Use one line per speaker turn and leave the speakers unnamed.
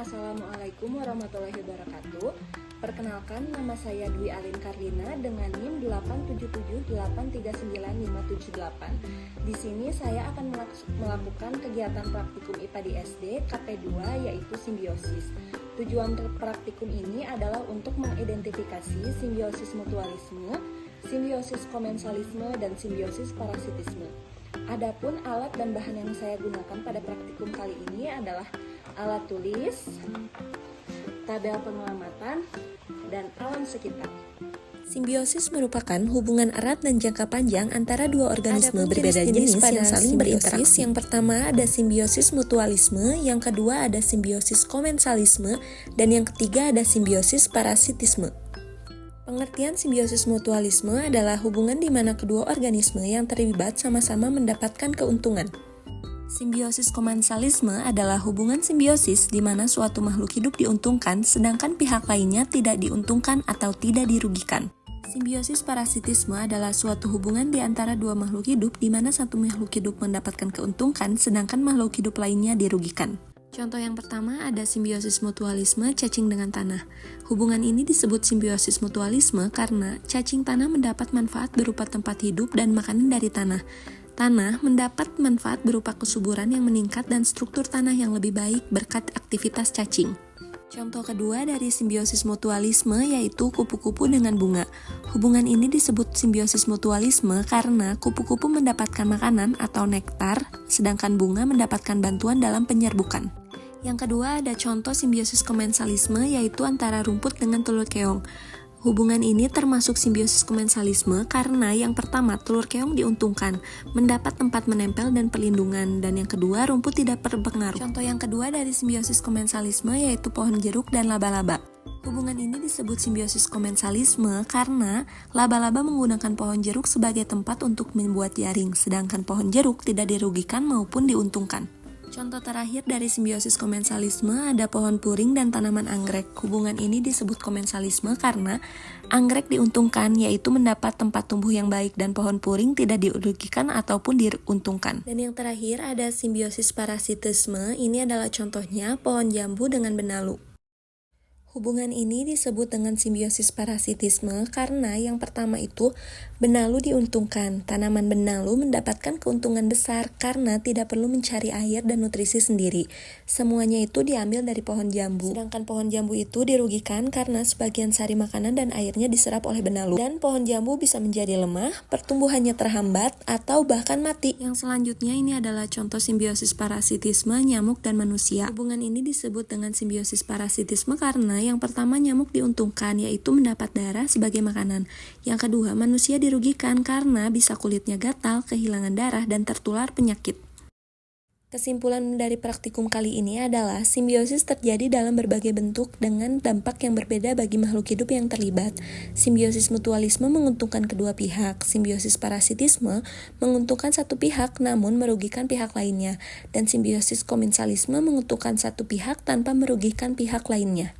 Assalamualaikum warahmatullahi wabarakatuh. Perkenalkan, nama saya Dwi Alin Karlina dengan NIM 877839578. Di sini saya akan melakukan kegiatan praktikum IPA di SD KP2 yaitu simbiosis. Tujuan praktikum ini adalah untuk mengidentifikasi simbiosis mutualisme, simbiosis komensalisme, dan simbiosis parasitisme. Adapun alat dan bahan yang saya gunakan pada praktikum kali ini adalah alat tulis, tabel pengamatan, dan alam sekitar.
Simbiosis merupakan hubungan erat dan jangka panjang antara dua organisme berbeda jenis yang saling berinteraksi. Yang pertama ada simbiosis mutualisme, yang kedua ada simbiosis komensalisme, dan yang ketiga ada simbiosis parasitisme. Pengertian simbiosis mutualisme adalah hubungan di mana kedua organisme yang terlibat sama-sama mendapatkan keuntungan. Simbiosis komensalisme adalah hubungan simbiosis di mana suatu makhluk hidup diuntungkan sedangkan pihak lainnya tidak diuntungkan atau tidak dirugikan. Simbiosis parasitisme adalah suatu hubungan di antara dua makhluk hidup di mana satu makhluk hidup mendapatkan keuntungan sedangkan makhluk hidup lainnya dirugikan. Contoh yang pertama ada simbiosis mutualisme cacing dengan tanah. Hubungan ini disebut simbiosis mutualisme karena cacing tanah mendapat manfaat berupa tempat hidup dan makanan dari tanah. Tanah mendapat manfaat berupa kesuburan yang meningkat dan struktur tanah yang lebih baik berkat aktivitas cacing. Contoh kedua dari simbiosis mutualisme yaitu kupu-kupu dengan bunga. Hubungan ini disebut simbiosis mutualisme karena kupu-kupu mendapatkan makanan atau nektar, sedangkan bunga mendapatkan bantuan dalam penyerbukan. Yang kedua ada contoh simbiosis komensalisme yaitu antara rumput dengan telur keong. Hubungan ini termasuk simbiosis komensalisme karena yang pertama telur keong diuntungkan, mendapat tempat menempel dan perlindungan, dan yang kedua rumput tidak berpengaruh. Contoh yang kedua dari simbiosis komensalisme yaitu pohon jeruk dan laba-laba. Hubungan ini disebut simbiosis komensalisme karena laba-laba menggunakan pohon jeruk sebagai tempat untuk membuat jaring, sedangkan pohon jeruk tidak dirugikan maupun diuntungkan. Contoh terakhir dari simbiosis komensalisme ada pohon puring dan tanaman anggrek. Hubungan ini disebut komensalisme karena anggrek diuntungkan yaitu mendapat tempat tumbuh yang baik dan pohon puring tidak dirugikan ataupun diuntungkan. Dan yang terakhir ada simbiosis parasitisme. Ini adalah contohnya pohon jambu dengan benalu. Hubungan ini disebut dengan simbiosis parasitisme karena yang pertama itu benalu diuntungkan. Tanaman benalu mendapatkan keuntungan besar karena tidak perlu mencari air dan nutrisi sendiri. Semuanya itu diambil dari pohon jambu. Sedangkan pohon jambu itu dirugikan karena sebagian sari makanan dan airnya diserap oleh benalu. Dan pohon jambu bisa menjadi lemah, pertumbuhannya terhambat, atau bahkan mati. Yang selanjutnya ini adalah contoh simbiosis parasitisme nyamuk dan manusia. Hubungan ini disebut dengan simbiosis parasitisme karena yang pertama nyamuk diuntungkan yaitu mendapat darah sebagai makanan. Yang kedua manusia dirugikan karena bisa kulitnya gatal, kehilangan darah, dan tertular penyakit. Kesimpulan dari praktikum kali ini adalah simbiosis terjadi dalam berbagai bentuk dengan dampak yang berbeda bagi makhluk hidup yang terlibat. Simbiosis mutualisme menguntungkan kedua pihak. Simbiosis parasitisme menguntungkan satu pihak namun merugikan pihak lainnya. Dan simbiosis komensalisme menguntungkan satu pihak tanpa merugikan pihak lainnya.